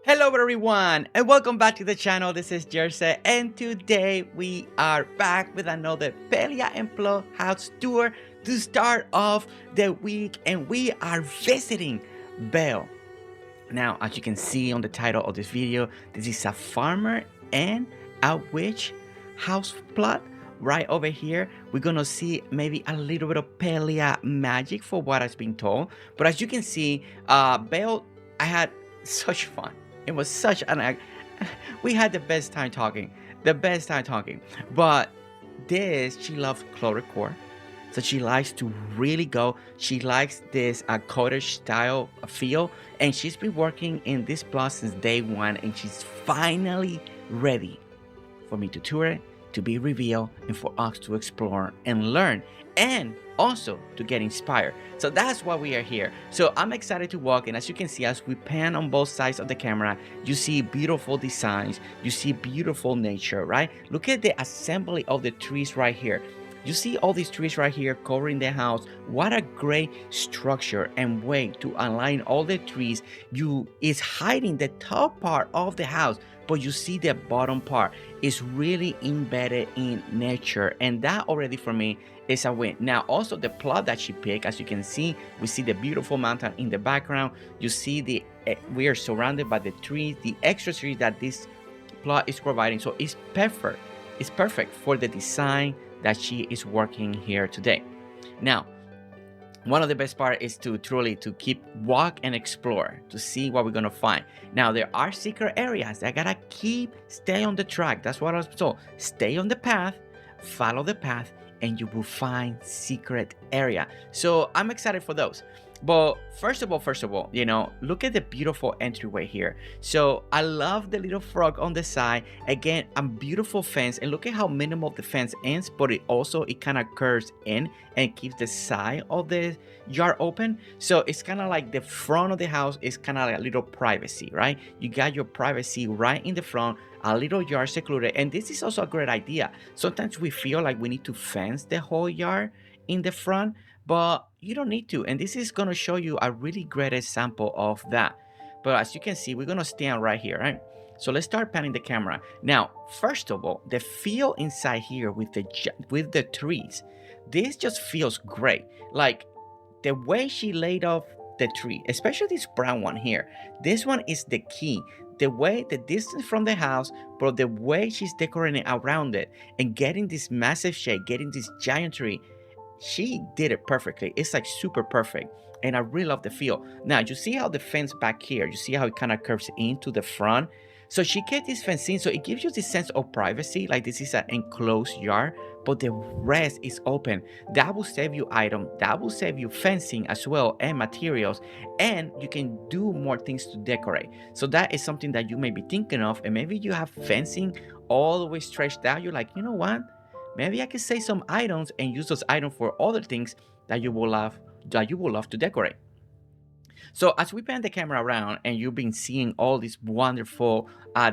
Hello everyone and welcome back to the channel. This is Jersey and today we are back with another Palia and Flo house tour to start off the week, and we are visiting Belle. Now, as you can see on the title of this video, this is a farmer and a witch house plot. Right over here, we're gonna see maybe a little bit of Palia magic for what has been told. But as you can see, Belle, I had such fun. It was such an we had the best time talking, but this, she loves chlorocore, so she likes to really go. She likes this cottage style feel, and she's been working in this plot since day one, and she's finally ready for me to tour it, to be revealed, and for us to explore and learn, and also to get inspired. So that's why we are here. So I'm excited to walk, and as you can see, as we pan on both sides of the camera, you see beautiful designs, you see beautiful nature, right? Look at the assembly of the trees right here. You see all these trees right here covering the house. What a great structure and way to align all the trees. Is hiding the top part of the house, but you see the bottom part is really embedded in nature, and that already for me is a win. Now also the plot that she picked, as you can see, we see the beautiful mountain in the background. You see we are surrounded by the trees, the extra trees that this plot is providing. So it's perfect. It's perfect for the design that she is working here today. Now, one of the best part is to keep walk and explore to see what we're gonna find. Now there are secret areas that gotta stay on the track. That's what I was told. Stay on the path, follow the path, and you will find secret area. So I'm excited for those. But first of all, you know, look at the beautiful entryway here. So I love the little frog on the side. Again, a beautiful fence, and look at how minimal the fence ends, but it kind of curves in and keeps the side of the yard open. So it's kind of like the front of the house is kind of like a little privacy, right? You got your privacy right in the front, a little yard secluded. And this is also a great idea. Sometimes we feel like we need to fence the whole yard in the front, but you don't need to, and this is going to show you a really great example of that. But as you can see, we're going to stand right here, right? So let's start panning the camera. Now, first of all, the feel inside here with the trees, this just feels great. Like the way she laid off the tree, especially this brown one here, this one is the key. The way, the distance from the house, but the way she's decorating around it and getting this massive shade, getting this giant tree, she did it perfectly. It's like super perfect, and I really love the feel. Now you see how the fence back here, you see how it kind of curves into the front. So she kept this fence in, so it gives you this sense of privacy, like this is an enclosed yard, but the rest is open. That will save you item, that will save you fencing as well, and materials, and you can do more things to decorate. So that is something that you may be thinking of, and maybe you have fencing all the way stretched out. You're like, you know what, maybe I can save some items and use those items for other things that you will love to decorate. So as we pan the camera around, and you've been seeing all this wonderful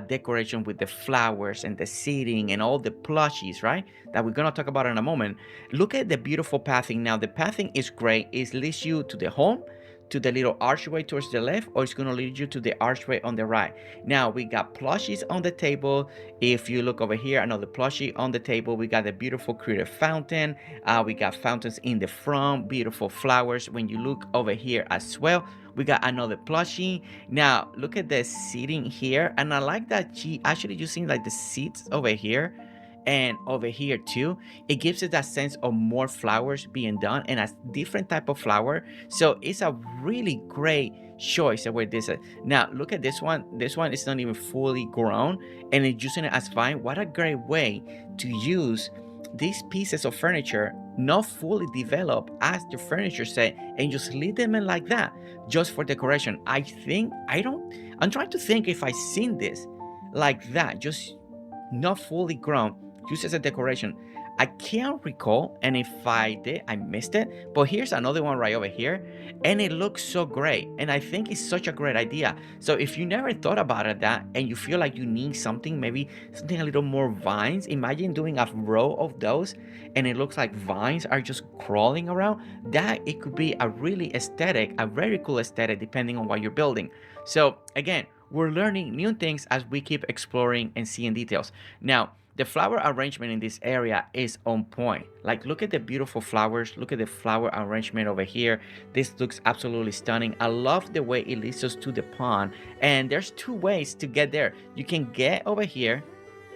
decoration with the flowers and the seating and all the plushies, right? That we're gonna talk about in a moment. Look at the beautiful pathing. Now the pathing is great. It leads you to the home, to the little archway towards the left, or it's going to lead you to the archway on the right. Now we got plushies on the table. If you look over here, another plushie on the table. We got the beautiful creative fountain. We got fountains in the front, beautiful flowers. When you look over here as well, we got another plushie. Now look at the seating here, and I like that she actually using like the seats over here and over here too. It gives it that sense of more flowers being done, and a different type of flower. So it's a really great choice of where this is. Now look at this one. This one is not even fully grown, and it's using it as vine. What a great way to use these pieces of furniture, not fully developed as the furniture set, and just leave them in like that just for decoration. I'm trying to think if I've seen this like that, just not fully grown, used as a decoration. I can't recall, and if I did, I missed it. But here's another one right over here, and it looks so great, and I think it's such a great idea. So if you never thought about it, that, and you feel like you need something, maybe something a little more vines, imagine doing a row of those, and it looks like vines are just crawling around. That it could be a really aesthetic, a very cool aesthetic, depending on what you're building. So again, we're learning new things as we keep exploring and seeing details. Now, the flower arrangement in this area is on point. Like, look at the beautiful flowers. Look at the flower arrangement over here. This looks absolutely stunning. I love the way it leads us to the pond. And there's two ways to get there. You can get over here.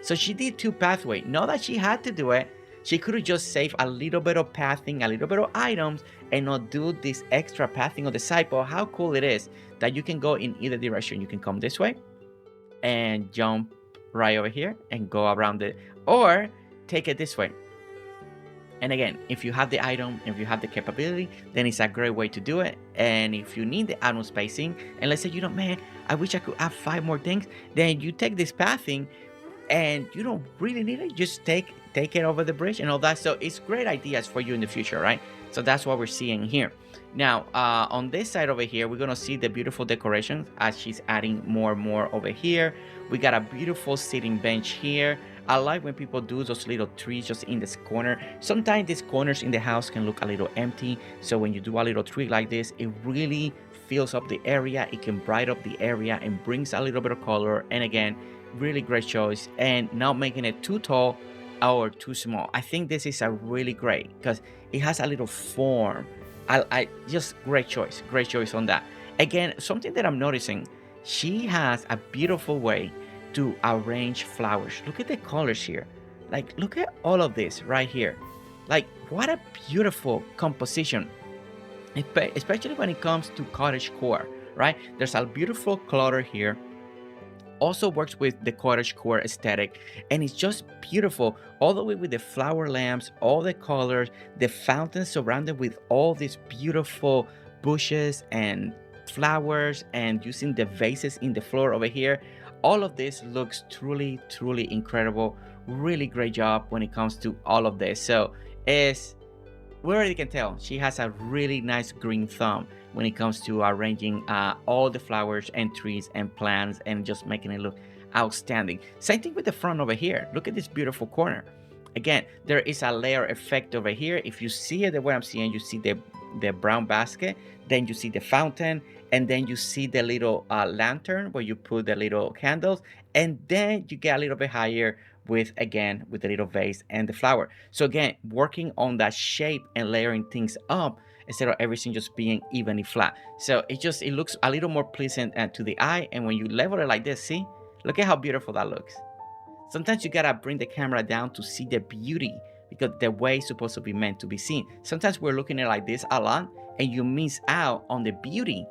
So she did two pathways. Not that she had to do it. She could have just saved a little bit of pathing, a little bit of items, and not do this extra pathing on the side. But how cool it is that you can go in either direction. You can come this way and jump right over here and go around it, or take it this way. And again, if you have the item, if you have the capability, then it's a great way to do it. And if you need the item spacing, and let's say you don't, man, I wish I could add 5 more things, then you take this pathing and you don't really need it. Just take it over the bridge and all that. So it's great ideas for you in the future, right? So that's what we're seeing here. Now, on this side over here, we're gonna see the beautiful decorations as she's adding more and more over here. We got a beautiful sitting bench here. I like when people do those little trees just in this corner. Sometimes these corners in the house can look a little empty. So when you do a little tree like this, it really fills up the area. It can brighten up the area and brings a little bit of color. And again, really great choice. And not making it too tall or too small. I think this is a really great because it has a little form. I just great choice on that. Again, something that I'm noticing, she has a beautiful way to arrange flowers. Look at the colors here. Like, look at all of this right here. Like, what a beautiful composition, especially when it comes to cottage core, right? There's a beautiful clutter here. Also works with the cottage core aesthetic, and it's just beautiful all the way with the flower lamps, all the colors, the fountains surrounded with all these beautiful bushes and flowers, and using the vases in the floor over here. All of this looks truly incredible. Really great job when it comes to all of this. So we already can tell she has a really nice green thumb when it comes to arranging all the flowers and trees and plants and just making it look outstanding. Same thing with the front over here. Look at this beautiful corner. Again, there is a layer effect over here. If you see it the way I'm seeing, you see the brown basket, then you see the fountain, and then you see the little lantern where you put the little candles, and then you get a little bit higher with the little vase and the flower. So again, working on that shape and layering things up instead of everything just being evenly flat. So it looks a little more pleasant to the eye. And when you level it like this, see, look at how beautiful that looks. Sometimes you gotta bring the camera down to see the beauty, because the way it's supposed to be meant to be seen. Sometimes we're looking at it like this a lot and you miss out on the beauty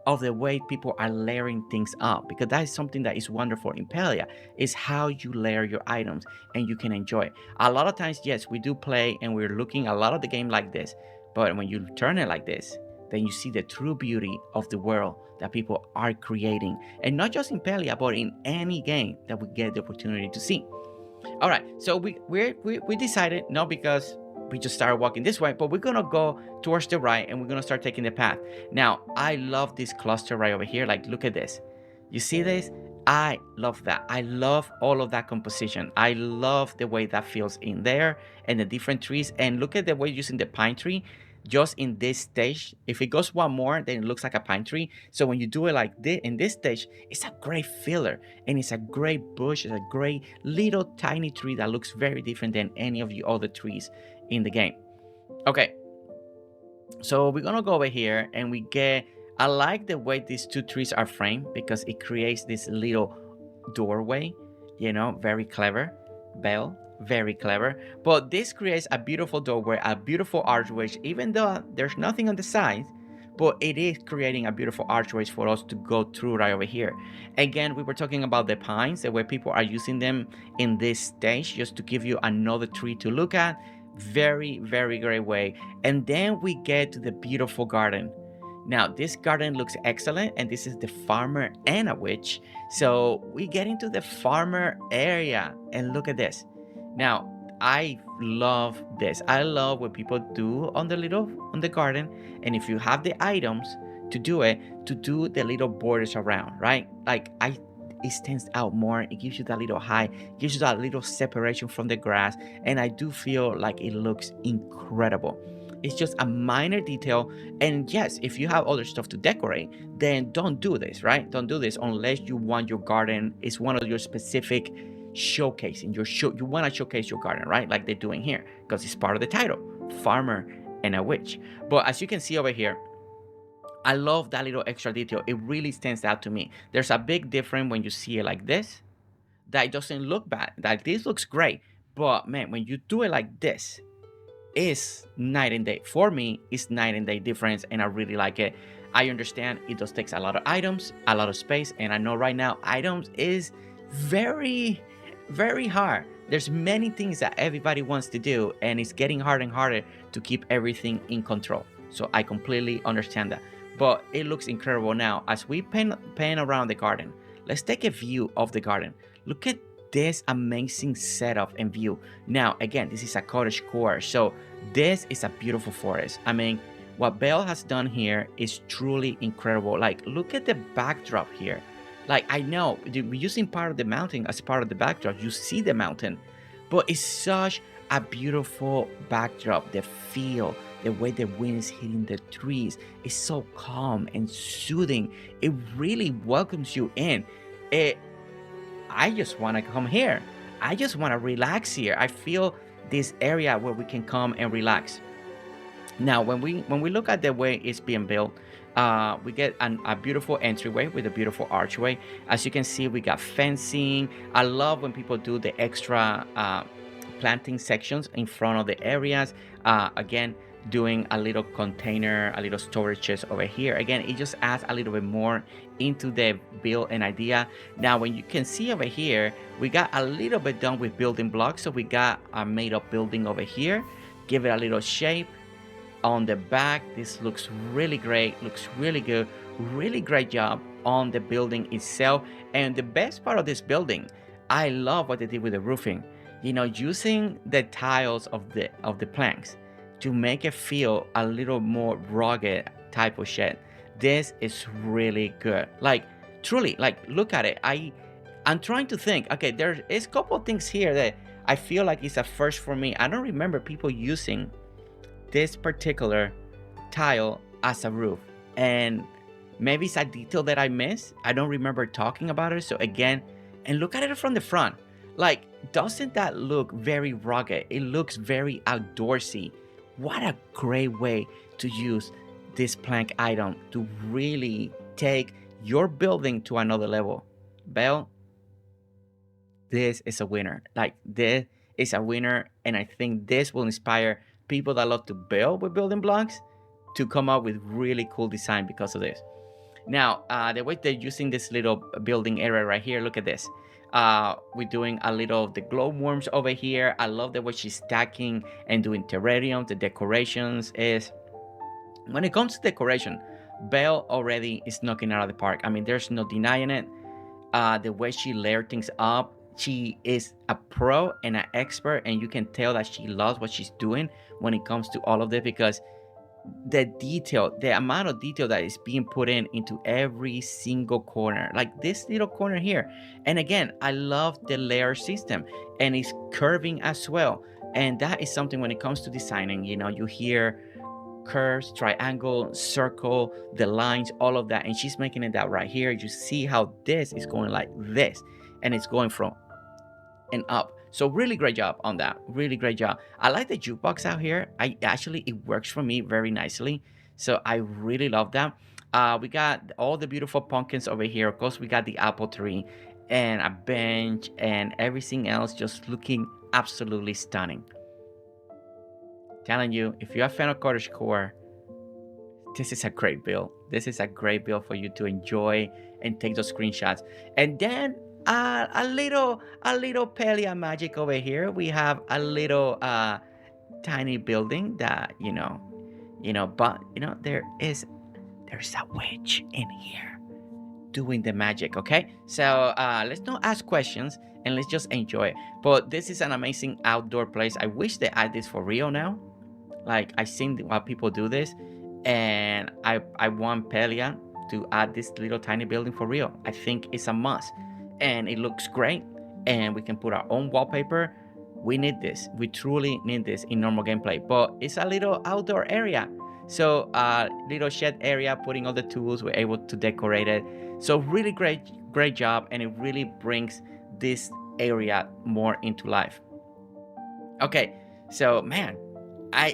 of the way people are layering things up, because that is something that is wonderful in Palia, is how you layer your items and you can enjoy it. A lot of times, yes, we do play and we're looking a lot of the game like this, but when you turn it like this, then you see the true beauty of the world that people are creating, and not just in Palia, but in any game that we get the opportunity to see. All right, so we decided, not because we just started walking this way, but we're gonna go towards the right and we're gonna start taking the path. Now, I love this cluster right over here. Like, look at this. You see this? I love that. I love all of that composition. I love the way that feels in there and the different trees. And look at the way using the pine tree just in this stage. If it goes one more, then it looks like a pine tree. So when you do it like this in this stage, it's a great filler, and it's a great bush. It's a great little tiny tree that looks very different than any of the other trees in the game. Okay, so we're gonna go over here and I like the way these two trees are framed, because it creates this little doorway, very clever. Belle, very clever. But this creates a beautiful doorway, a beautiful archway, even though there's nothing on the sides, but it is creating a beautiful archway for us to go through right over here. Again, we were talking about the pines, the way people are using them in this stage, just to give you another tree to look at. Very great way. And then we get to the beautiful garden. Now, this garden looks excellent, and this is the farmer and a witch. So we get into the farmer area, and look at this. Now, I love this. I love what people do on the garden, and if you have the items to do it, to do the little borders around, right? Like, it stands out more. It gives you that little height, gives you that little separation from the grass, and I do feel like it looks incredible. It's just a minor detail. And yes, if you have other stuff to decorate, then don't do this, right? Don't do this unless you want your garden is one of your specific showcasing your show. You want to showcase your garden, right? Like they're doing here, because it's part of the title, farmer and a witch. But as you can see over here, I love that little extra detail. It really stands out to me. There's a big difference when you see it like this. That doesn't look bad. Like this looks great. But man, when you do it like this, it's night and day. For me, it's night and day difference, and I really like it. I understand it just takes a lot of items, a lot of space, and I know right now items is very, very hard. There's many things that everybody wants to do, and it's getting harder and harder to keep everything in control. So I completely understand that. But it looks incredible now. As we pan around the garden, let's take a view of the garden. Look at this amazing setup and view. Now, again, this is a cottage core, so this is a beautiful forest. I mean, what Belle has done here is truly incredible. Like, look at the backdrop here. Like, I know we're using part of the mountain as part of the backdrop. You see the mountain, but it's such a beautiful backdrop. The feel, the way the wind is hitting the trees is so calm and soothing. It really welcomes you in. I just want to come here. I just want to relax here. I feel this area where we can come and relax. Now, when we look at the way it's being built, we get a beautiful entryway with a beautiful archway. As you can see, we got fencing. I love when people do the extra planting sections in front of the areas. Again, doing a little container, a little storages over here. Again, it just adds a little bit more into the build and idea. Now, when you can see over here, we got a little bit done with building blocks. So we got a made up building over here. Give it a little shape. On the back, this looks really great, looks really good. Really great job on the building itself. And the best part of this building, I love what they did with the roofing. You know, using the tiles of the planks to make it feel a little more rugged type of shed. This is really good. Like, truly, like, look at it. I'm trying to think. Okay, there is a couple of things here that I feel like it's a first for me. I don't remember people using this particular tile as a roof, and maybe it's a detail that I missed. I don't remember talking about it. So again, and look at it from the front. Like, doesn't that look very rugged? It looks very outdoorsy. What a great way to use this plank item to really take your building to another level. Belle, this is a winner. Like, this is a winner, and I think this will inspire people that love to build with building blocks to come up with really cool design because of this. Now, the way they're using this little building area right here, look at this. We're doing a little of the glowworms over here. I love the way she's stacking and doing terrarium. The decorations is, when it comes to decoration, Belle already is knocking out of the park. I mean, there's no denying it. The way she layered things up, she is a pro and an expert, and you can tell that she loves what she's doing when it comes to all of this, because the detail, the amount of detail that is being put into every single corner, like this little corner here. And again, I love the layer system, and it's curving as well. And that is something when it comes to designing, you know, you hear curves, triangle, circle, the lines, all of that. And she's making it that right here. You see how this is going like this, and it's going from and up. So really great job on that. Really great job. I like the jukebox out here. It works for me very nicely. So I really love that. We got all the beautiful pumpkins over here. Of course, we got the apple tree and a bench and everything else just looking absolutely stunning. Telling you, if you're a fan of cottagecore, this is a great build. This is a great build for you to enjoy and take those screenshots. And then a little Palia magic over here. We have a little tiny building that but there's a witch in here doing the magic. Okay, so let's not ask questions and let's just enjoy it. But this is an amazing outdoor place. I wish they add this for real now. Like, I've seen how people do this, and I want Palia to add this little tiny building for real. I think it's a must. And it looks great, and we can put our own wallpaper we need this. We truly need this in normal gameplay. But it's a little outdoor area. So little shed area, putting all the tools, we're able to decorate it. So really great job, and it really brings this area more into life. Okay, so man,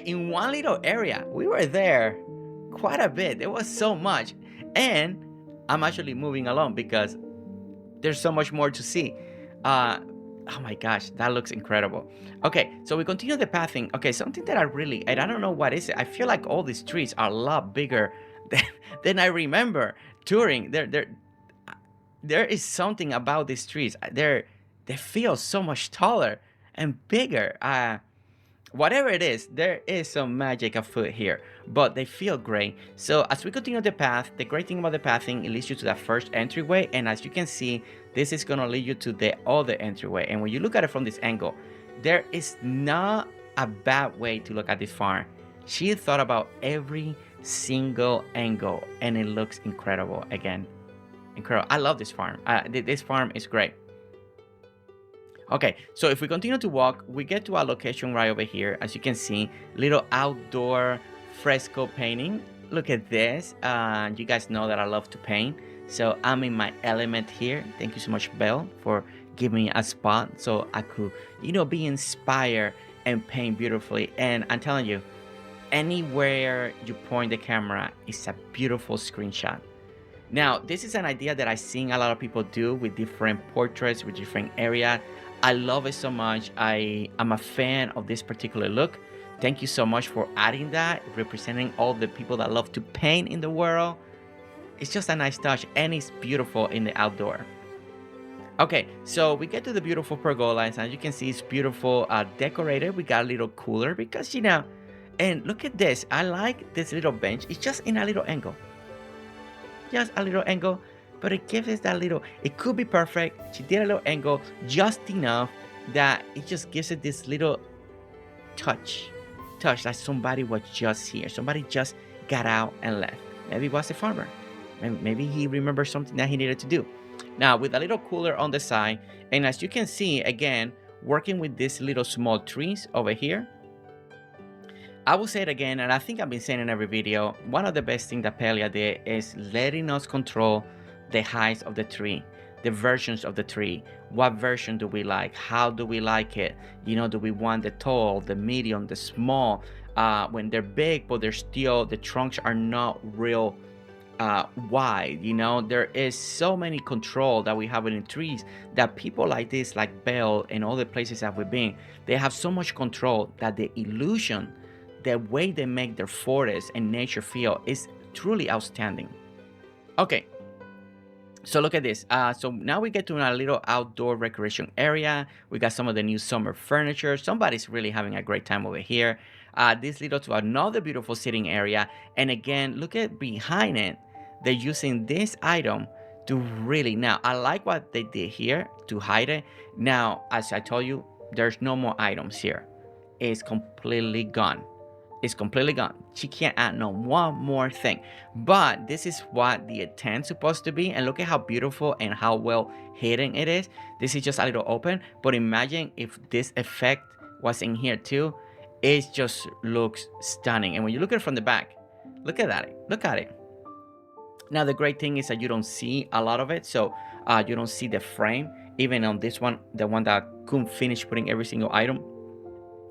in one little area, we were there quite a bit. There was so much, and I'm actually moving along because there's so much more to see. Oh my gosh, that looks incredible. Okay, so we continue the pathing. Okay, something that and I don't know what is it. I feel like all these trees are a lot bigger than I remember touring. There is something about these trees. They feel so much taller and bigger. Whatever it is, there is some magic afoot here, but they feel great. So as we continue the path, the great thing about the pathing, it leads you to that first entryway, and as you can see, this is gonna lead you to the other entryway. And when you look at it from this angle, there is not a bad way to look at this farm. She thought about every single angle, and it looks incredible. Again, incredible. I love this farm. This farm is great. Okay, so if we continue to walk, we get to our location right over here. As you can see, little outdoor fresco painting. Look at this. You guys know that I love to paint, so I'm in my element here. Thank you so much, Belle, for giving me a spot so I could, be inspired and paint beautifully. And I'm telling you, anywhere you point the camera, it's a beautiful screenshot. Now, this is an idea that I've seen a lot of people do with different portraits, with different areas. I love it so much. I am a fan of this particular look. Thank you so much for adding that, representing all the people that love to paint in the world. It's just a nice touch, and it's beautiful in the outdoor. Okay, so we get to the beautiful pergola, and as you can see, it's beautiful, decorated. We got a little cooler because, and look at this. I like this little bench. It's just in a little angle. Just a little angle, but it gives us that little, it could be perfect. She did a little angle just enough that it just gives it this little touch that somebody was just here. Somebody just got out and left. Maybe it was a farmer. Maybe he remembered something that he needed to do. Now, with a little cooler on the side, and as you can see, again, working with these little small trees over here. I will say it again, and I think I've been saying in every video, one of the best things that Palia did is letting us control the heights of the tree, the versions of the tree. What version do we like? How do we like it? Do we want the tall, the medium, the small? When they're big, but they're still, the trunks are not real wide. There is so many control that we have in the trees that people like this, like Belle and all the places that we've been, they have so much control that the illusion, the way they make their forest and nature feel is truly outstanding. Okay, so look at this. So now we get to a little outdoor recreation area. We got some of the new summer furniture. Somebody's really having a great time over here. This leads to another beautiful sitting area. And again, look at behind it. They're using this item to really, now I like what they did here to hide it. Now, as I told you, there's no more items here. It's completely gone. It's completely gone. She can't add no one more thing. But this is what the intent's supposed to be. And look at how beautiful and how well hidden it is. This is just a little open. But imagine if this effect was in here too. It just looks stunning. And when you look at it from the back, look at that. Look at it. Now the great thing is that you don't see a lot of it. So you don't see the frame. Even on this one, the one that couldn't finish putting every single item.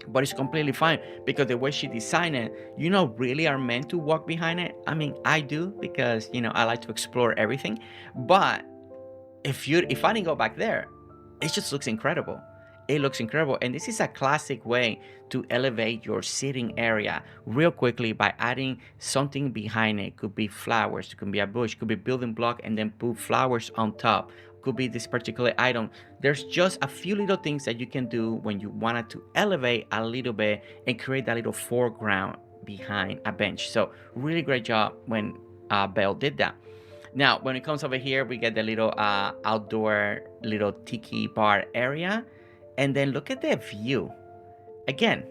But it's completely fine because the way she designed it, really are meant to walk behind it. I mean, I do because, I like to explore everything. But if I didn't go back there, it just looks incredible. It looks incredible. And this is a classic way to elevate your sitting area real quickly by adding something behind it. Could be flowers, it could be a bush, could be building block and then put flowers on top. Could be this particular item. There's just a few little things that you can do when you wanted to elevate a little bit and create that little foreground behind a bench. So really great job when Belle did that. Now, when it comes over here, we get the little outdoor little tiki bar area. And then look at the view. Again,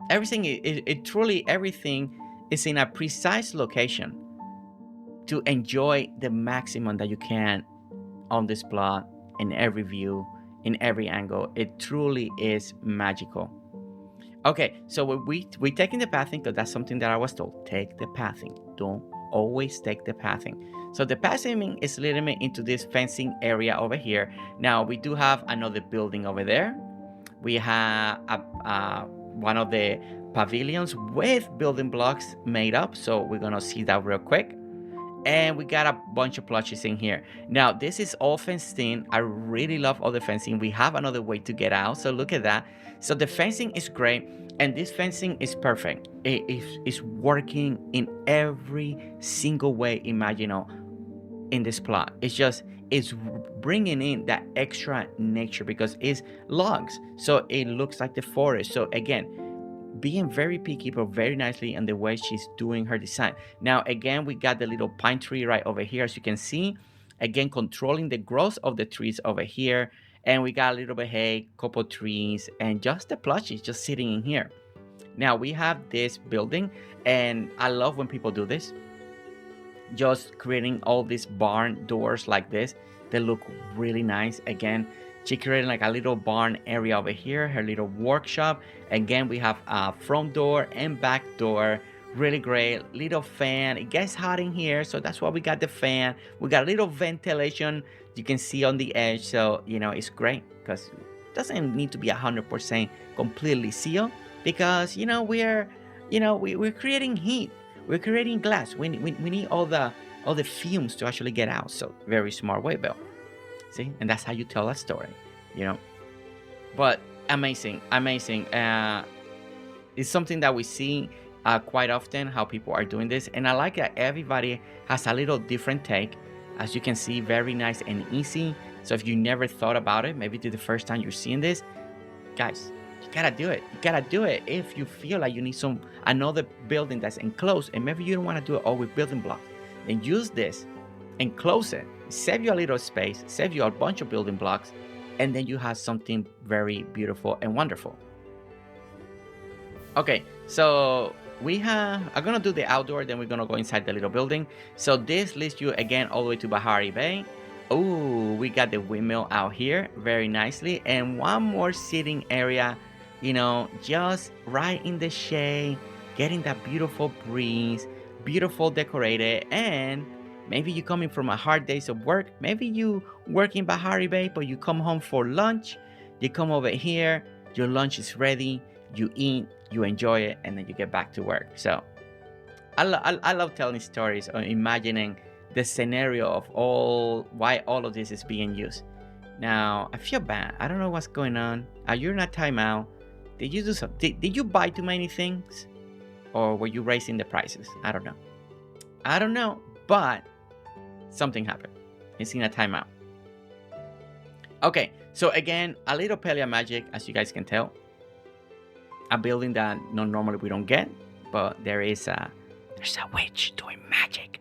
everything, it truly, everything is in a precise location to enjoy the maximum that you can on this plot, in every view, in every angle. It truly is magical. Okay, so we taking the pathing because that's something that I was told. Take the pathing. Don't always take the pathing. So the pathing is leading me into this fencing area over here. Now we do have another building over there. We have one of the pavilions with building blocks made up. So we're gonna see that real quick. And we got a bunch of plushies in here. Now this is all fenced in. I really love all the fencing. We have another way to get out, so look at that. So the fencing is great, and this fencing is perfect. It's working in every single way imaginable in this plot. It's bringing in that extra nature because it's logs, so it looks like the forest. So again, being very picky but very nicely in the way she's doing her design. Now again, we got the little pine tree right over here, as you can see, again controlling the growth of the trees over here. And we got a little bit of hay, couple trees, and just the plushies just sitting in here. Now we have this building, and I love when people do this, just creating all these barn doors like this. They look really nice. Again, she created like a little barn area over here, her little workshop. Again, we have a front door and back door. Really great. Little fan. It gets hot in here, so that's why we got the fan. We got a little ventilation you can see on the edge, so you know it's great because it doesn't need to be 100% completely sealed, because we're creating heat. We're creating glass. We need all the fumes to actually get out. So very smart way, Belle. See, and that's how you tell a story, But amazing. It's something that we see quite often, how people are doing this, and I like that everybody has a little different take. As you can see, very nice and easy. So if you never thought about it, maybe the first time you're seeing this, guys, you gotta do it. You gotta do it. If you feel like you need another building that's enclosed, and maybe you don't want to do it all with building blocks, then use this, enclose it, save you a little space, save you a bunch of building blocks, and then you have something very beautiful and wonderful. Okay, so I'm gonna do the outdoor, then we're gonna go inside the little building. So this leads you again all the way to Bahari Bay. Oh, we got the windmill out here very nicely, and one more sitting area, just right in the shade, getting that beautiful breeze, beautiful decorated. And maybe you coming from a hard days of work, maybe you work in Bahari Bay, but you come home for lunch, you come over here, your lunch is ready, you eat, you enjoy it, and then you get back to work. So I love telling stories or imagining the scenario of why all of this is being used. Now I feel bad. I don't know what's going on. You're in a timeout. Did you do something? Did you buy too many things, or were you raising the prices? I don't know, but something happened. It's in a timeout. Okay, so again, a little Palia magic, as you guys can tell. A building that normally we don't get, but there's a witch doing magic.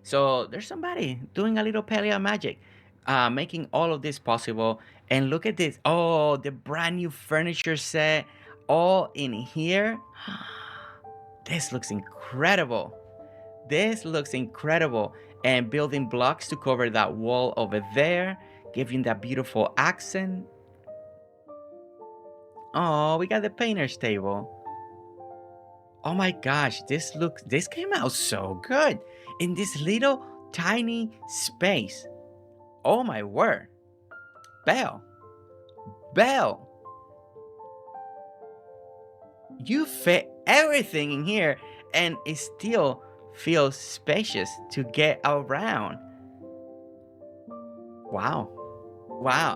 So there's somebody doing a little Palia magic, making all of this possible. And look at this. Oh, the brand new furniture set all in here. This looks incredible. And building blocks to cover that wall over there, giving that beautiful accent. Oh, we got the painter's table. Oh my gosh, this came out so good in this little tiny space. Oh my word. Belle, you fit everything in here, and it still feels spacious to get around. Wow,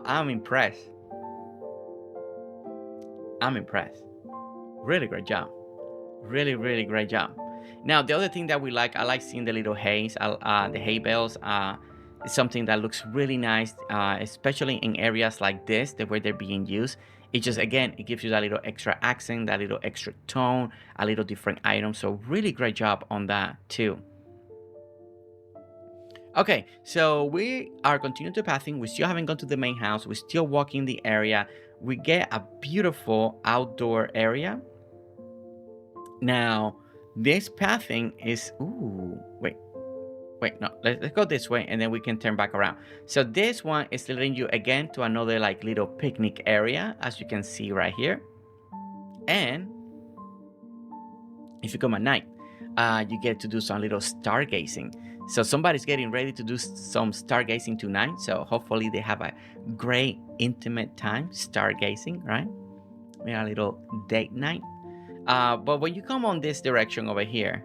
I'm impressed. Really great job. Really great job. Now the other thing that I like seeing the little haze, the hay bales. It's something that looks really nice, especially in areas like this, the way they're being used. It just, again, it gives you that little extra accent, that little extra tone, a little different item. So really great job on that too. Okay, so we are continuing to pathing. We still haven't gone to the main house. We're still walking the area. We get a beautiful outdoor area. Now, this pathing is, ooh, wait. Wait, no, let's go this way and then we can turn back around. So this one is leading you again to another like little picnic area, as you can see right here. And if you come at night, you get to do some little stargazing. So somebody's getting ready to do some stargazing tonight. So hopefully they have a great intimate time stargazing, right? Maybe a little date night. But when you come on this direction over here,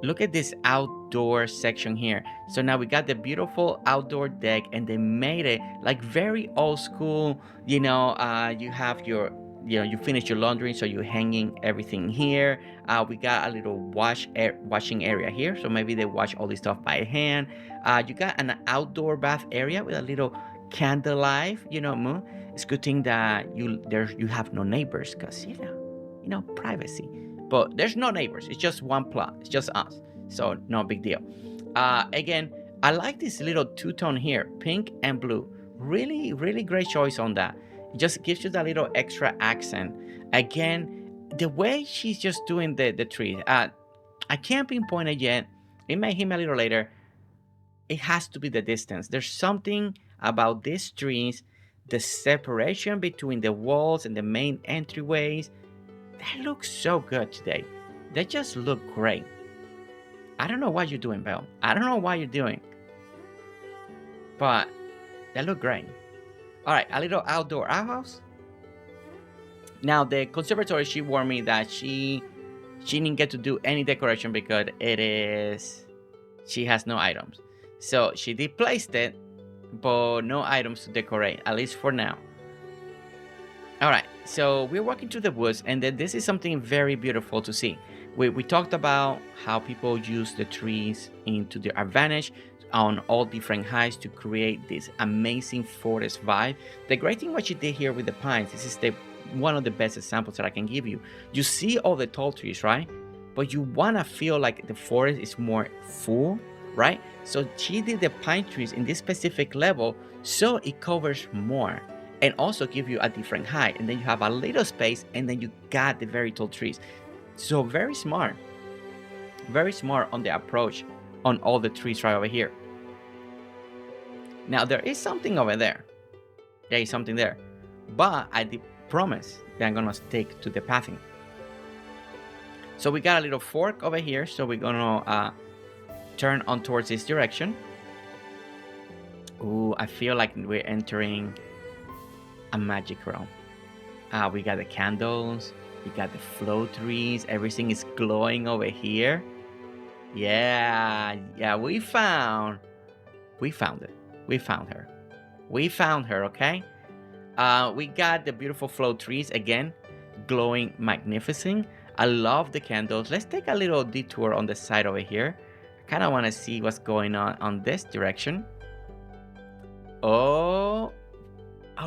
look at this outdoor section here. So now we got the beautiful outdoor deck, and they made it like very old school. You have your, you finish your laundry, so you're hanging everything here. We got a little washing area here, so maybe they wash all this stuff by hand. You got an outdoor bath area with a little candlelight. Moon. It's good thing that you have no neighbors, because privacy. But there's no neighbors. It's just one plot. It's just us. So no big deal. Again, I like this little two-tone here, pink and blue. Really, really great choice on that. It just gives you that little extra accent. Again, the way she's just doing the tree. I can't pinpoint it yet. It may hit me a little later. It has to be the distance. There's something about these trees, the separation between the walls and the main entryways. That looks so good today. They just look great. I don't know what you're doing, Belle. I don't know what you're doing. But they look great. All right, a little outdoor outhouse. Now, the conservatory, she warned me that she didn't get to do any decoration because she has no items. So she did place it, but no items to decorate, at least for now. All right, so we're walking through the woods, and then this is something very beautiful to see. We talked about how people use the trees into their advantage on all different heights to create this amazing forest vibe. The great thing what you did here with the pines, this is one of the best examples that I can give you. You see all the tall trees, right? But you want to feel like the forest is more full, right? So she did the pine trees in this specific level so it covers more. And also give you a different height, and then you have a little space, and then you got the very tall trees. So very smart on the approach on all the trees right over here. Now there is something over there. There is something there, but I did promise that I'm gonna stick to the pathing. So we got a little fork over here, so we're gonna turn on towards this direction. Ooh, I feel like we're entering a magic realm. We got the candles, we got the flow trees, everything is glowing over here. Yeah, we found it. We found her, okay? We got the beautiful flow trees again, glowing magnificent. I love the candles. Let's take a little detour on the side over here. I kind of want to see what's going on this direction. Oh,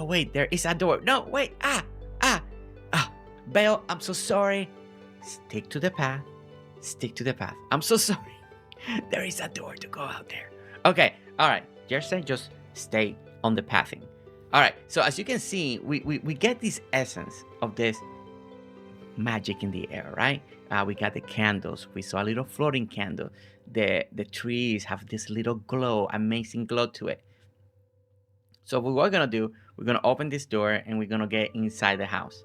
wait, there is a door. No, wait. Belle, I'm so sorry. Stick to the path. I'm so sorry. There is a door to go out there. Okay, all right. Just stay on the pathing. All right, so as you can see, we get this essence of this magic in the air, right? We got the candles. We saw a little floating candle. The trees have this little glow, amazing glow to it. So what we're gonna do, we're gonna open this door and we're gonna get inside the house.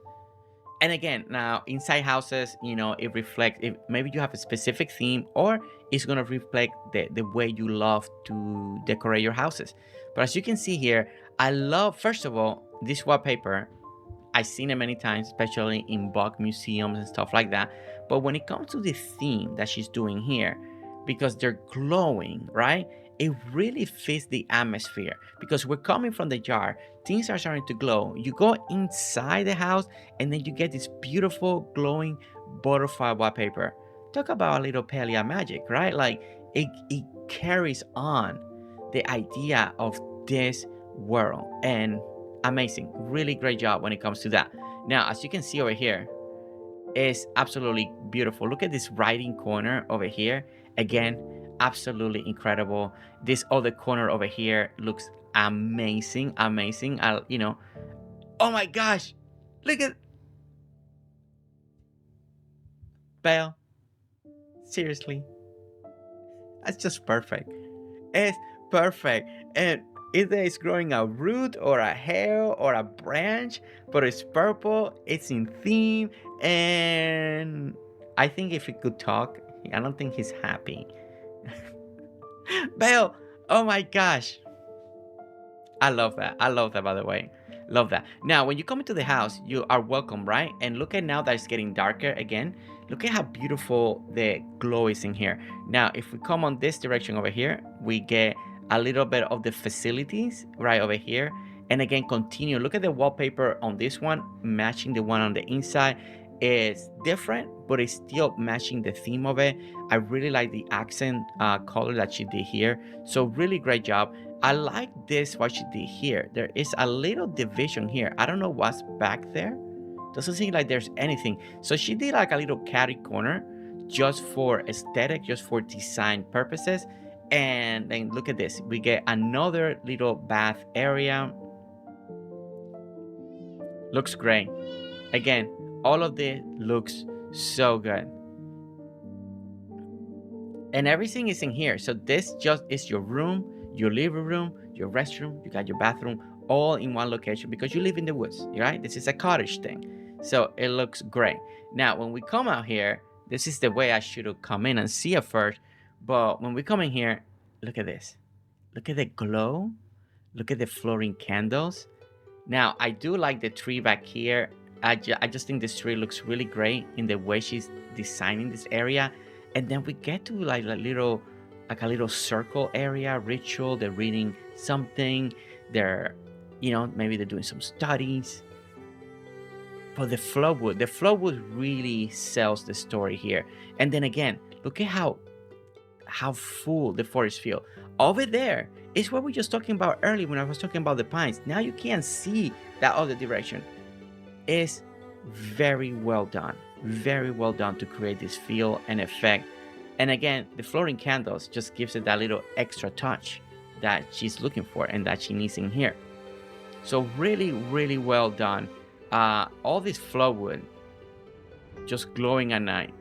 And again, now inside houses, it reflects, maybe you have a specific theme, or it's gonna reflect the way you love to decorate your houses. But as you can see here, I love, first of all, this wallpaper. I've seen it many times, especially in Bach museums and stuff like that. But when it comes to the theme that she's doing here, because they're glowing, right? It really fits the atmosphere, because we're coming from the jar, things are starting to glow. You go inside the house and then you get this beautiful glowing butterfly wallpaper. Talk about a little Palia magic, right? Like it carries on the idea of this world, and amazing, really great job when it comes to that. Now, as you can see over here, is absolutely beautiful. Look at this writing corner over here. Again, absolutely incredible. This other corner over here looks amazing. Oh my gosh, look at Belle. Seriously, That's just perfect. It's perfect. And either it's growing a root or a hair or a branch, but it's purple, it's in theme, and I think if he could talk, I don't think he's happy. Belle, oh my gosh. I love that. I love that, by the way. Love that. Now, when you come into the house, you are welcome, right? And look at now that it's getting darker again. Look at how beautiful the glow is in here. Now, if we come on this direction over here, we get a little bit of the facilities right over here. And again, continue. Look at the wallpaper on this one, matching the one on the inside. It's different, but it's still matching the theme of it. I really like the accent color that she did here. So really great job. I like this, what she did here. There is a little division here. I don't know what's back there. Doesn't seem like there's anything. So she did like a little catty corner just for aesthetic, just for design purposes. And then look at this. We get another little bath area. Looks great. Again, all of this looks so good. And everything is in here. So this just is your room, your living room, your restroom, you got your bathroom, all in one location because you live in the woods, right? This is a cottage thing. So it looks great. Now, when we come out here, this is the way I should have come in and see it first. But when we come in here, look at this. Look at the glow. Look at the floating candles. Now, I do like the tree back here. I just think this tree looks really great in the way she's designing this area. And then we get to like a little circle area, ritual. They're reading something. They're, maybe they're doing some studies. But the flowwood really sells the story here. And then again, look at how full the forest feels. Over there is what we were just talking about earlier when I was talking about the pines. Now you can't see that other direction. It's very well done. Very well done to create this feel and effect. And again, the floating candles just gives it that little extra touch that she's looking for and that she needs in here. So really, really well done. All this flowwood just glowing at night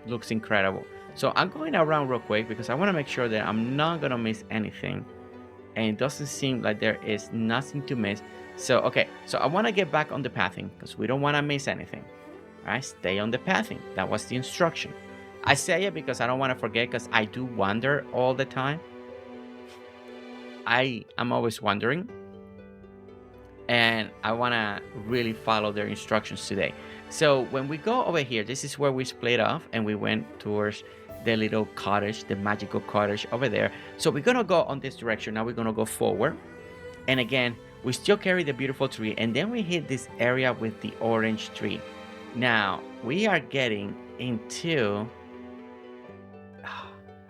looks incredible. So I'm going around real quick because I want to make sure that I'm not going to miss anything. And it doesn't seem like there is nothing to miss. So, okay. So I want to get back on the pathing because we don't want to miss anything. All right. Stay on the pathing. That was the instruction. I say it because I don't want to forget because I do wander all the time. I'm always wandering. And I want to really follow their instructions today. So when we go over here, this is where we split off and we went towards the little cottage, the magical cottage over there. So we're going to go on this direction. Now we're going to go forward. And again, we still carry the beautiful tree. And then we hit this area with the orange tree. Now we are getting into...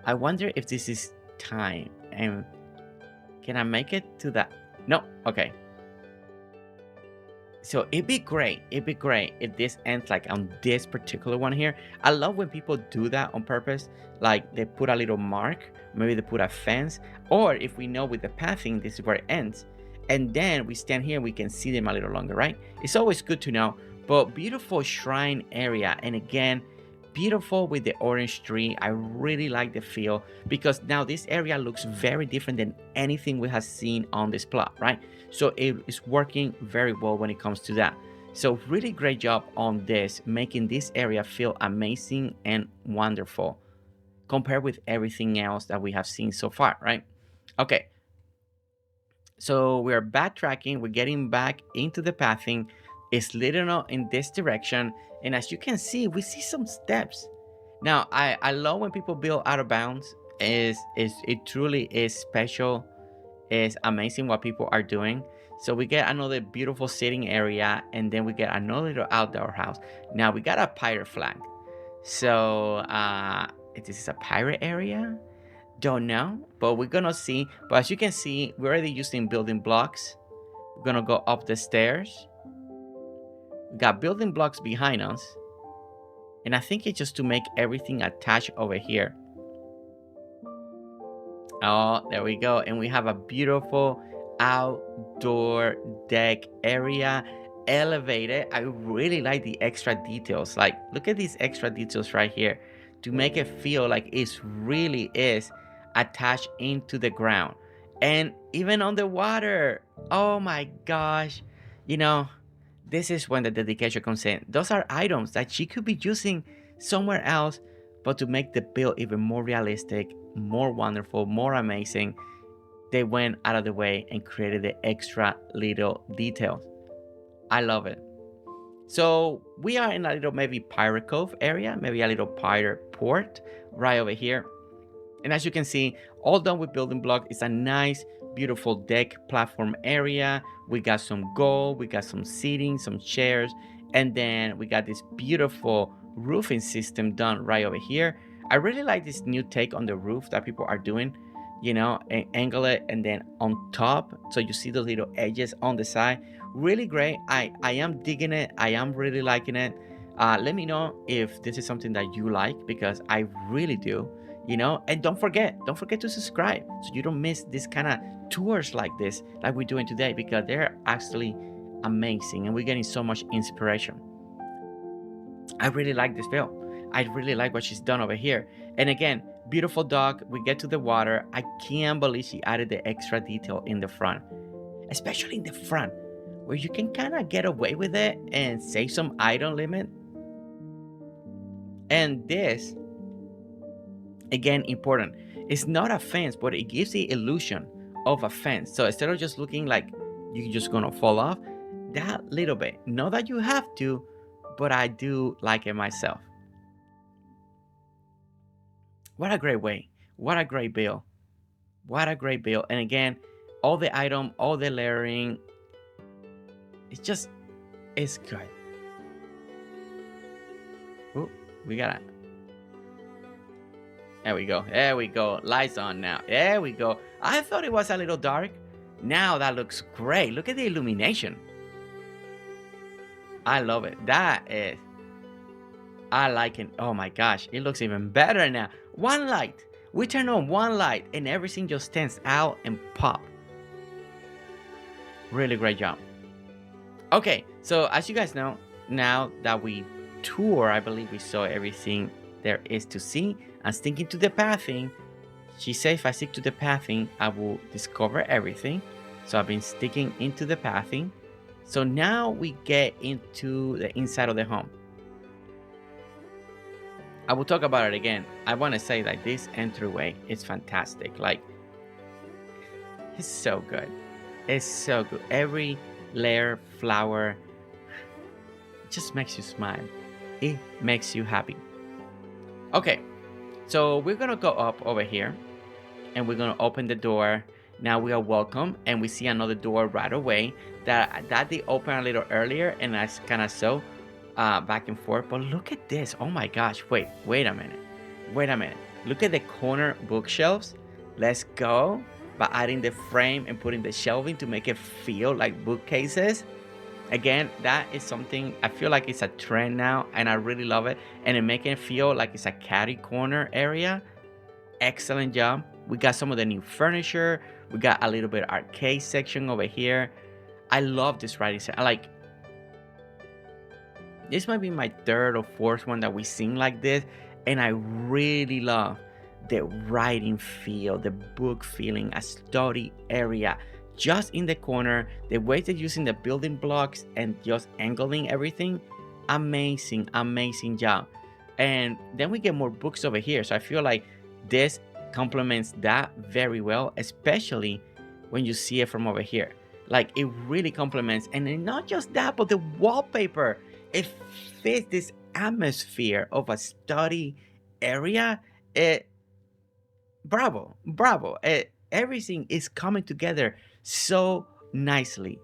I wonder if this is time. And can I make it to that? No. Okay. So it'd be great if this ends like on this particular one here. I love when people do that on purpose, like they put a little mark, maybe they put a fence, or if we know with the pathing this is where it ends, and then we stand here and we can see them a little longer, right? It's always good to know. But beautiful shrine area, and again, beautiful with the orange tree. I really like the feel because now this area looks very different than anything we have seen on this plot, right? So it is working very well when it comes to that. So really great job on this, making this area feel amazing and wonderful compared with everything else that we have seen so far, right? Okay. So we're backtracking. We're getting back into the pathing. It's leading up in this direction. And as you can see, we see some steps. Now, I love when people build out of bounds. It truly is special. It's amazing what people are doing. So we get another beautiful sitting area, and then we get another little outdoor house. Now we got a pirate flag. So this is a pirate area. Don't know, but we're gonna see. But as you can see, we're already using building blocks. We're gonna go up the stairs. We got building blocks behind us. And I think it's just to make everything attached over here. Oh, there we go. And we have a beautiful outdoor deck area, elevated. I really like the extra details. Like, look at these extra details right here. to make it feel like it really is attached into the ground. And even on the water, oh my gosh, you know, this is when the dedication comes in. Those are items that she could be using somewhere else, but to make the build even more realistic, more wonderful, more amazing, they went out of the way and created the extra little details. I love it. So we are in a little maybe pirate cove area, maybe a little pirate port right over here. And as you can see, all done with building block. It's a nice, beautiful deck platform area. We got some gold, we got some seating, some chairs, and then we got this beautiful roofing system done right over here. I really like this new take on the roof that people are doing, you know, and angle it and then on top, so you see the little edges on the side. Really great. I am digging it. I am really liking it. Let me know if this is something that you like, because I really do, you know. And don't forget to subscribe so you don't miss this kind of tours like this, like we're doing today, because they're actually amazing and we're getting so much inspiration. I really like this build. I really like what she's done over here. And again, beautiful dog. We get to the water. I can't believe she added the extra detail in the front, especially in the front, where you can kind of get away with it and save some item limit. And this, again, important. It's not a fence, but it gives the illusion of a fence. So instead of just looking like you're just gonna fall off, that little bit. Not that you have to, but I do like it myself. What a great way. What a great build. What a great build. And again, all the item, all the layering, it's good. Ooh, we got it. There we go. There we go. Lights on now. There we go. I thought it was a little dark. Now that looks great. Look at the illumination. I love it. I like it. Oh my gosh. It looks even better now. One light. We turn on one light and everything just stands out and pop. Really great job. Okay, so as you guys know, now that we tour, I believe we saw everything there is to see. I'm sticking to the pathing. She said if I stick to the pathing, I will discover everything. So I've been sticking into the pathing. So now we get into the inside of the home. I will talk about it again. I want to say that this entryway is fantastic. Like, it's so good. It's so good. Every layer, flower, just makes you smile. It makes you happy. Okay, so we're gonna go up over here and we're gonna open the door. Now we are welcome, and we see another door right away that they opened a little earlier, and I kind of saw back and forth. But look at this. Oh my gosh. Wait a minute. Look at the corner bookshelves. Let's go. By adding the frame and putting the shelving to make it feel like bookcases. Again, that is something I feel like it's a trend now, and I really love it. And it makes it feel like it's a catty corner area. Excellent job. We got some of the new furniture. We got a little bit of arcade section over here. I love this writing set. This might be my third or fourth one that we sing like this, and I really love the writing feel, the book feeling, a study area just in the corner, the way they're using the building blocks and just angling everything. Amazing job. And then we get more books over here, so I feel like this complements that very well, especially when you see it from over here. Like, it really complements. And then not just that, but the wallpaper, it fits this atmosphere of a study area. Bravo. Everything is coming together so nicely.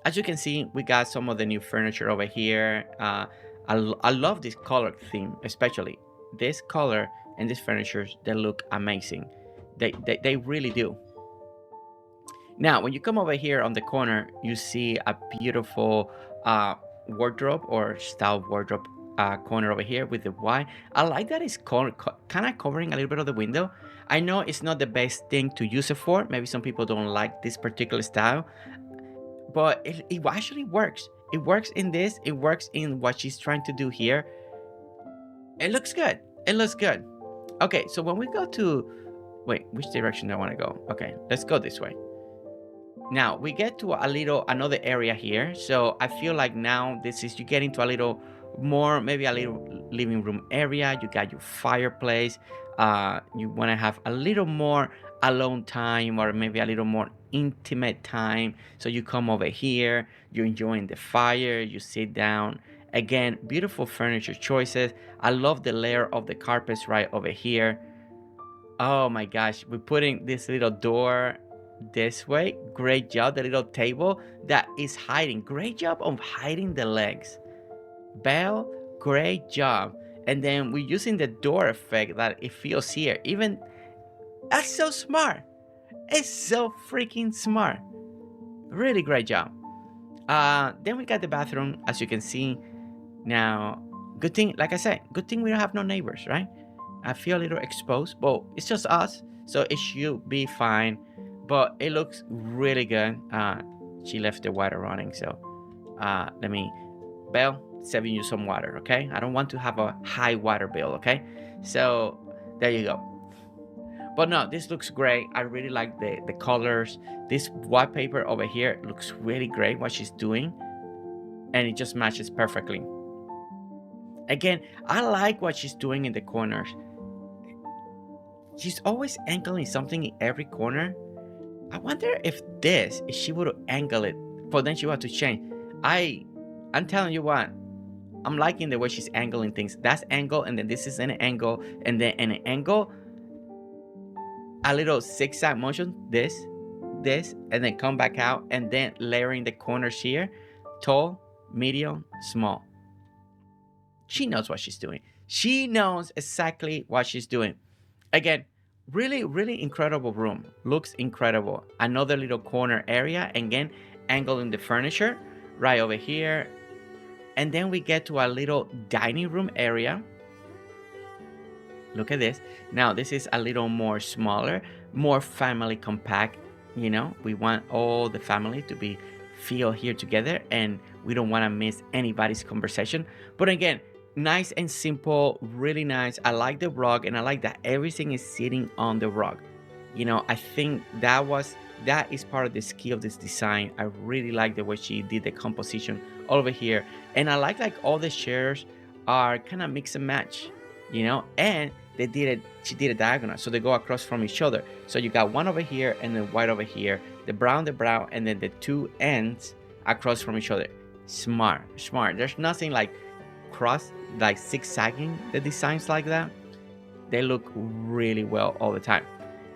As you can see, we got some of the new furniture over here. I love this color theme, especially this color and these furnitures. They look amazing. They really do. Now, when you come over here on the corner, you see a beautiful wardrobe or style wardrobe corner over here with the white. I like that it's kind of covering a little bit of the window. I know it's not the best thing to use it for. Maybe some people don't like this particular style, but it actually works. It works in this. It works in what she's trying to do here. It looks good. It looks good. Okay, so when we go to, wait, which direction do I want to go? Okay, let's go this way. Now we get to another area here. So I feel like now this is, you get into a little more, maybe a little living room area. You got your fireplace. You want to have a little more alone time, or maybe a little more intimate time. So you come over here, you're enjoying the fire, you sit down. Again, beautiful furniture choices. I love the layer of the carpets right over here. Oh my gosh, we're putting this little door this way. Great job. The little table that is hiding. Great job of hiding the legs. Belle, great job. And then we're using the door effect that it feels here. Even that's so smart. It's so freaking smart. Really great job. Then we got the bathroom, as you can see. Now, good thing, like I said, good thing we don't have no neighbors, right? I feel a little exposed, but it's just us, so it should be fine. But it looks really good. She left the water running, so let me, Belle, saving you some water, okay? I don't want to have a high water bill, okay? So there you go. But no, this looks great. I really like the colors. This wallpaper over here looks really great, what she's doing, and it just matches perfectly. Again, I like what she's doing in the corners. She's always angling something in every corner. I wonder if she would angle it, but then she would have to change. I'm telling you what, I'm liking the way she's angling things. That's angle, and then this is an angle, and then an angle, a little zigzag motion, this, and then come back out, and then layering the corners here, tall, medium, small. She knows what she's doing. She knows exactly what she's doing. Again, really, really incredible room. Looks incredible. Another little corner area. Again, angling the furniture right over here. And then we get to a little dining room area. Look at this. Now, this is a little more smaller, more family compact. You know, we want all the family to feel here together, and we don't want to miss anybody's conversation. But again, nice and simple, really nice. I like the rug, and I like that everything is sitting on the rug. You know, I think that is part of the skill of this design. I really like the way she did the composition over here, and I like all the chairs are kind of mix and match, you know, and she did a diagonal, so they go across from each other. So you got one over here and then white over here, the brown, and then the two ends across from each other. Smart. There's nothing like zigzagging the designs like that. They look really well all the time.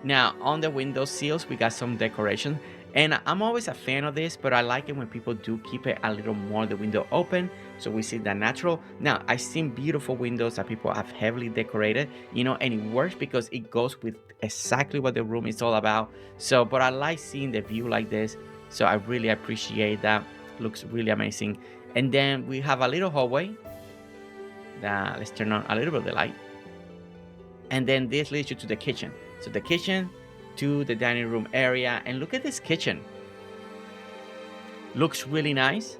Now on the window sills we got some decoration, and I'm always a fan of this, but I like it when people do keep it a little more the window open, so we see that natural. Now I've seen beautiful windows that people have heavily decorated, you know, and it works because it goes with exactly what the room is all about. So but I like seeing the view like this, so I really appreciate that. Looks really amazing. And then we have a little hallway. Let's turn on a little bit of the light, and then this leads you to the kitchen. So the kitchen to the dining room area, and look at this kitchen. Looks really nice.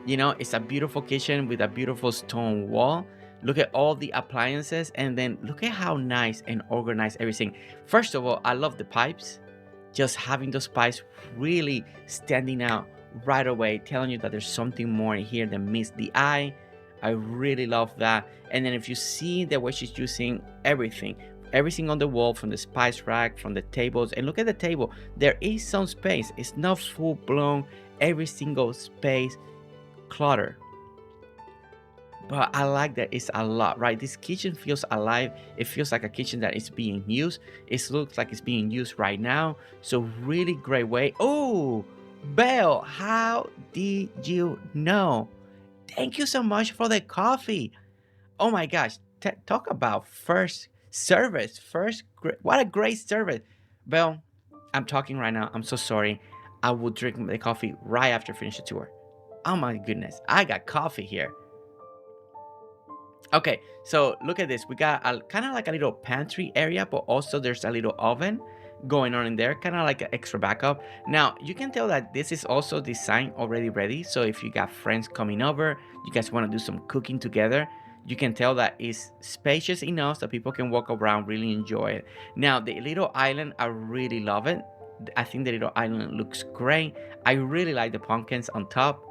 You know, it's a beautiful kitchen with a beautiful stone wall. Look at all the appliances, and then look at how nice and organized everything. First of all, I love the pipes. Just having those pipes really standing out right away, telling you that there's something more in here that meets the eye. I really love that. And then if you see the way she's using everything on the wall, from the spice rack, from the tables, and look at the table, there is some space. It's not full blown every single space clutter, but I like that it's a lot, right? This kitchen feels alive. It feels like a kitchen that is being used. It looks like it's being used right now. So really great way. Oh, Belle, how did you know? Thank you so much for the coffee. Oh my gosh, talk about first service. What a great service. Belle, I'm talking right now. I'm so sorry. I will drink the coffee right after finish the tour. Oh my goodness, I got coffee here. Okay, so look at this. We got a kind of like a little pantry area, but also there's a little oven going on in there, kind of like an extra backup. Now you can tell that this is also designed already ready, so if you got friends coming over, you guys want to do some cooking together, You can tell that it's spacious enough so people can walk around, really enjoy it. Now, the little island, I really love it. I think the little island looks great. I really like the pumpkins on top.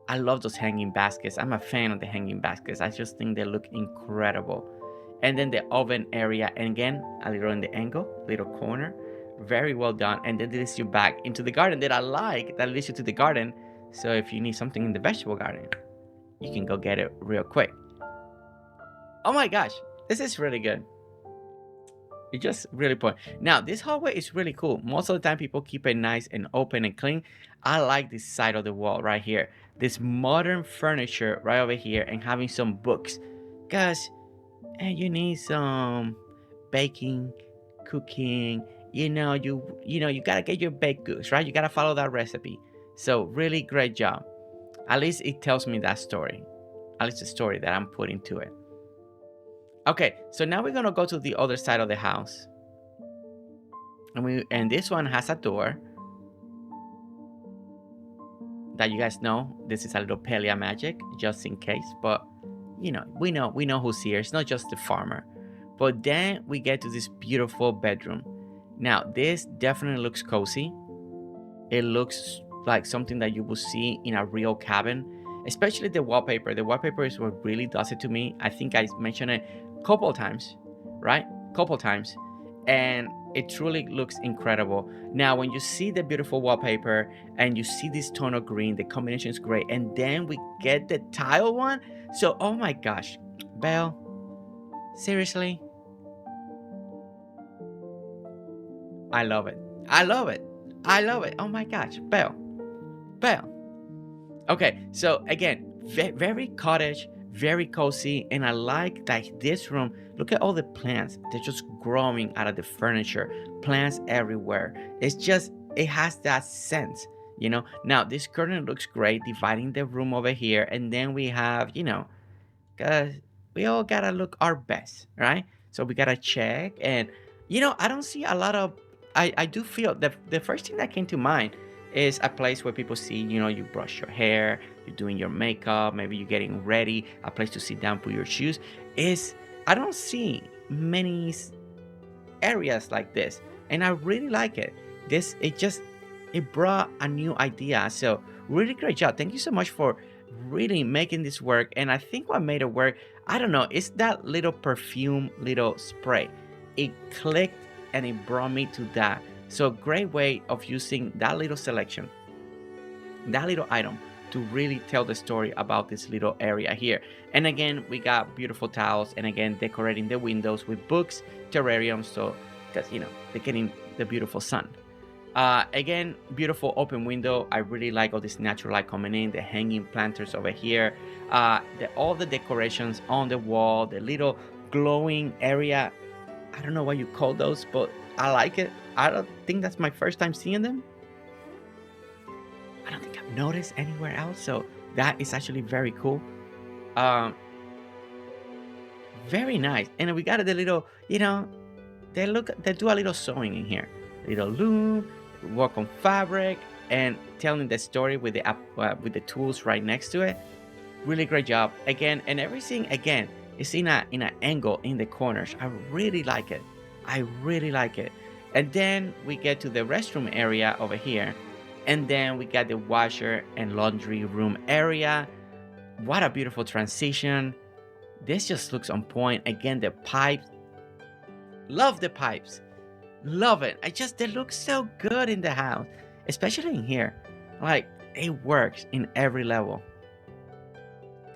I love those hanging baskets. I'm a fan of the hanging baskets. I just think they look incredible. And then the oven area, and again, a little in the angle, little corner. Very well done. And then it leads you back into the garden that I like. That leads you to the garden. So if you need something in the vegetable garden, you can go get it real quick. Oh my gosh, this is really good. It just really point. Now, this hallway is really cool. Most of the time, people keep it nice and open and clean. I like this side of the wall right here. This modern furniture right over here and having some books. Guys, you need some baking, cooking. You gotta get your baked goods, right? You gotta follow that recipe. So really great job. At least it tells me that story. At least the story that I'm putting to it. Okay, so now we're gonna go to the other side of the house. And this one has a door. That you guys know, this is a little Palia magic, just in case. But we know who's here. It's not just the farmer. But then we get to this beautiful bedroom. Now, this definitely looks cozy. It looks like something that you will see in a real cabin, especially the wallpaper. The wallpaper is what really does it to me. I think I mentioned it a couple times, right? Couple times. And it truly looks incredible. Now, when you see the beautiful wallpaper and you see this tone of green, the combination is great. And then we get the tile one. So, oh my gosh, Belle, seriously? I love it. I love it. I love it. Oh my gosh, Belle. Okay, so again, very cottage, very cozy, and I like that this room, look at all the plants. They're just growing out of the furniture. Plants everywhere. It has that sense, Now, this curtain looks great, dividing the room over here, and then we have, because we all gotta look our best, right? So we gotta check, and, I don't see a lot of, I do feel the first thing that came to mind is a place where people see, you brush your hair, you're doing your makeup, maybe you're getting ready, a place to sit down, put your shoes. I don't see many areas like this, and I really like it. It brought a new idea. So really great job. Thank you so much for really making this work. And I think what made it work, I don't know, it's that little perfume, little spray. It clicked and it brought me to that. So great way of using that little selection, that little item to really tell the story about this little area here. And again, we got beautiful towels, and again, decorating the windows with books, terrariums, so because they're getting the beautiful sun. Again, beautiful open window. I really like all this natural light coming in, the hanging planters over here, all the decorations on the wall, the little glowing area. I don't know what you call those, but I like it. I don't think that's my first time seeing them. I don't think I've noticed anywhere else, so that is actually very cool. Very nice. And we got the little, they do a little sewing in here, little loom, work on fabric, and telling the story with the tools right next to it. Really great job again, and everything again is in an angle in the corners. I really like it. And then we get to the restroom area over here. And then we got the washer and laundry room area. What a beautiful transition. This just looks on point. Again, the pipes. Love the pipes. Love it. They look so good in the house. Especially in here. Like, it works in every level.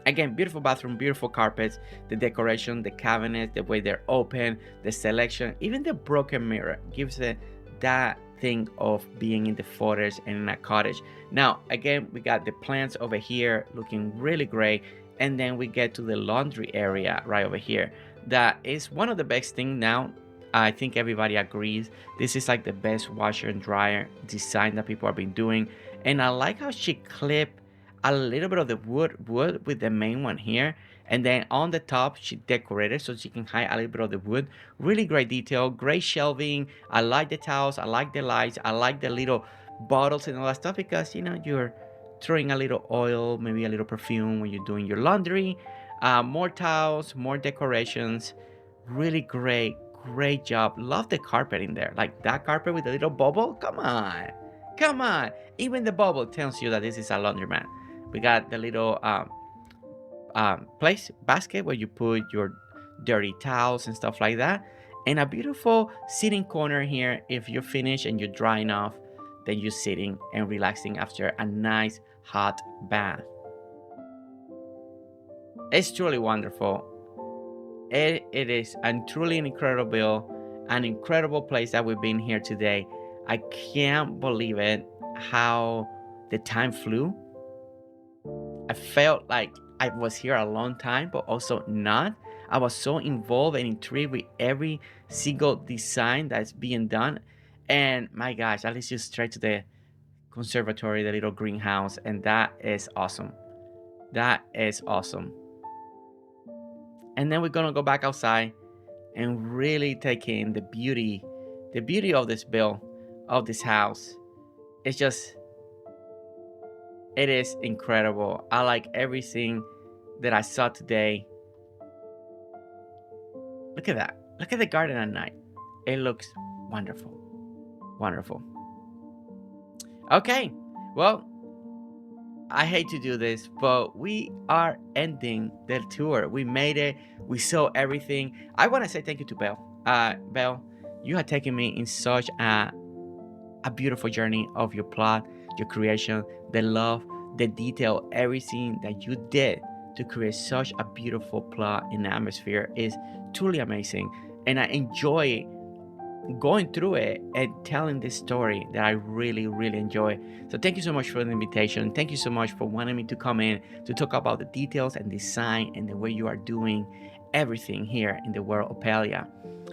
Again, beautiful bathroom, beautiful carpets, the decoration, the cabinets, the way they're open, the selection, even the broken mirror gives it that thing of being in the forest and in a cottage. Now, again, we got the plants over here looking really great. And then we get to the laundry area right over here. That is one of the best things now. I think everybody agrees. This is like the best washer and dryer design that people have been doing. And I like how she clipped a little bit of the wood with the main one here, and then on the top she decorated so she can hide a little bit of the wood. Really great detail, great shelving. I like the towels, I like the lights, I like the little bottles and all that stuff, because you're throwing a little oil, maybe a little perfume when you're doing your laundry. More towels, more decorations. Really great job. Love the carpet in there. Like that carpet with the little bubble. Come on. Come on. Even the bubble tells you that this is a laundromat. We got the little place basket where you put your dirty towels and stuff like that, and a beautiful sitting corner here. If you're finished and you're drying off, then you're sitting and relaxing after a nice hot bath. It's truly wonderful. It is a truly an incredible place that we've been here today. I can't believe it how the time flew. I felt like I was here a long time, but also not. I was so involved and intrigued with every single design that's being done. And my gosh, that leads you straight to the conservatory, the little greenhouse, and that is awesome. That is awesome. And then we're gonna go back outside and really take in the beauty of this build, of this house. It's just, it is incredible. I like everything that I saw today. Look at that. Look at the garden at night. It looks wonderful. Wonderful. Okay, well, I hate to do this, but we are ending the tour. We made it. We saw everything. I want to say thank you to Belle. Belle, you have taken me in such a beautiful journey of your plot, your creation, the love, the detail, everything that you did to create such a beautiful plot and atmosphere is truly amazing. And I enjoy going through it and telling this story that I really enjoy. So thank you so much for the invitation. Thank you so much for wanting me to come in to talk about the details and design and the way you are doing everything here in the world of Palia.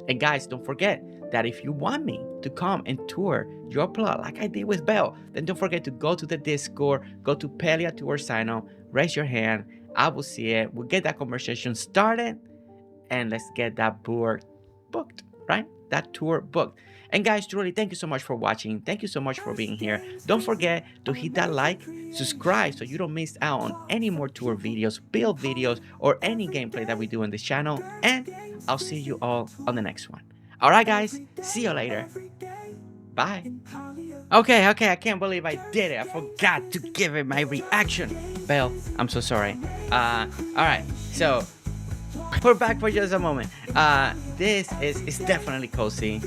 And guys, don't forget that if you want me to come and tour your plot like I did with Belle, then don't forget to go to the Discord, go to Palia Tour sign up, raise your hand. I will see it. We'll get that conversation started and let's get that board booked, right? That tour booked. And guys, truly thank you so much for watching. Thank you so much for being here. Don't forget to hit that like, subscribe so you don't miss out on any more tour videos, build videos, or any gameplay that we do on this channel. And I'll see you all on the next one. All right, guys, see you later. Bye. Okay, I can't believe I did it. I forgot to give it my reaction. Belle, I'm so sorry. All right, so we're back for just a moment. This is definitely cozy.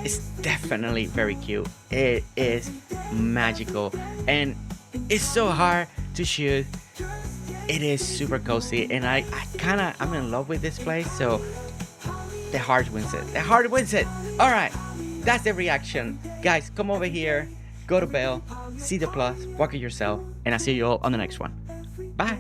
It's definitely very cute. It is magical, and it's so hard to shoot. It is super cozy, and I'm in love with this place. So the heart wins it. The heart wins it. All right, that's the reaction, guys. Come over here, go to Belle, see the plus, walk it yourself, and I'll see you all on the next one. Bye.